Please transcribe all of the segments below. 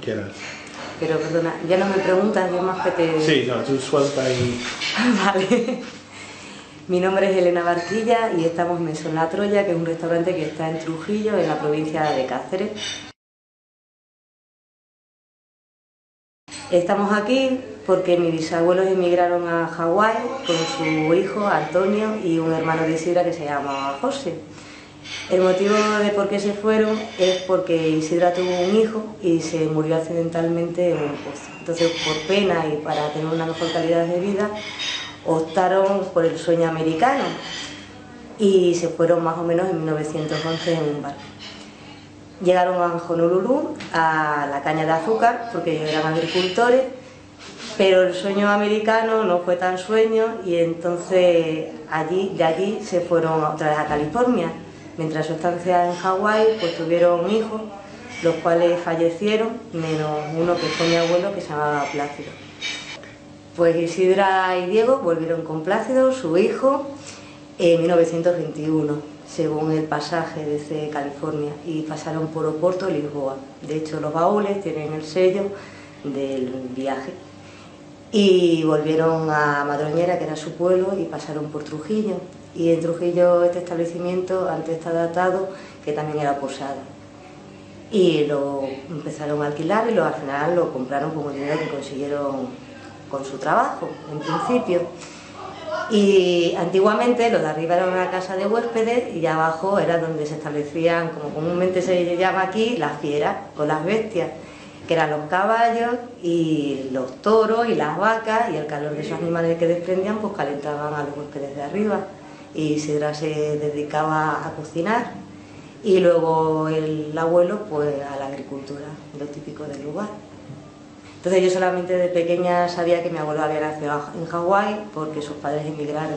Quieras. Pero perdona, ya no me preguntas, yo más que te... Sí, no, tú suelta y... Vale. Mi nombre es Elena Barquilla y estamos en Mesón La Troya, que es un restaurante que está en Trujillo, en la provincia de Cáceres. Estamos aquí porque mis bisabuelos emigraron a Hawái con su hijo Antonio y un hermano de Isidra que se llama José. El motivo de por qué se fueron es porque Isidra tuvo un hijo y se murió accidentalmente en un pozo. Entonces, por pena y para tener una mejor calidad de vida, optaron por el sueño americano y se fueron más o menos en 1911 en un barco. Llegaron a Honolulu, a la caña de azúcar, porque ellos eran agricultores, pero el sueño americano no fue tan sueño y entonces de allí se fueron otra vez a California. Mientras su estancia en Hawái, pues tuvieron hijos, los cuales fallecieron, menos uno que fue mi abuelo, que se llamaba Plácido. Pues Isidra y Diego volvieron con Plácido, su hijo, en 1921, según el pasaje desde California, y pasaron por Oporto y Lisboa. De hecho, los baúles tienen el sello del viaje. Y volvieron a Madroñera, que era su pueblo, y pasaron por Trujillo. Y en Trujillo este establecimiento antes está datado, que también era posada. Y lo empezaron a alquilar y al final lo compraron con el dinero que consiguieron con su trabajo, en principio. Y antiguamente lo de arriba era una casa de huéspedes y abajo era donde se establecían, como comúnmente se llama aquí, las fieras o las bestias, que eran los caballos y los toros y las vacas, y el calor de esos animales que desprendían pues calentaban a los huéspedes de arriba. Y Isidra se dedicaba a cocinar y luego el abuelo pues a la agricultura, lo típico del lugar. Entonces yo solamente de pequeña sabía que mi abuelo había nacido en Hawái porque sus padres emigraron.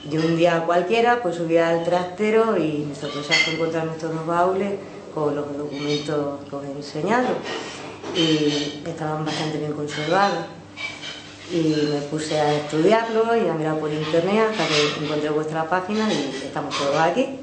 Yo un día cualquiera pues subía al trastero y mi sorpresa fue encontrar nuestros dos baúles con los documentos que os he enseñado y estaban bastante bien conservados. Y me puse a estudiarlo y a mirar por internet hasta que encontré vuestra página y estamos todos aquí.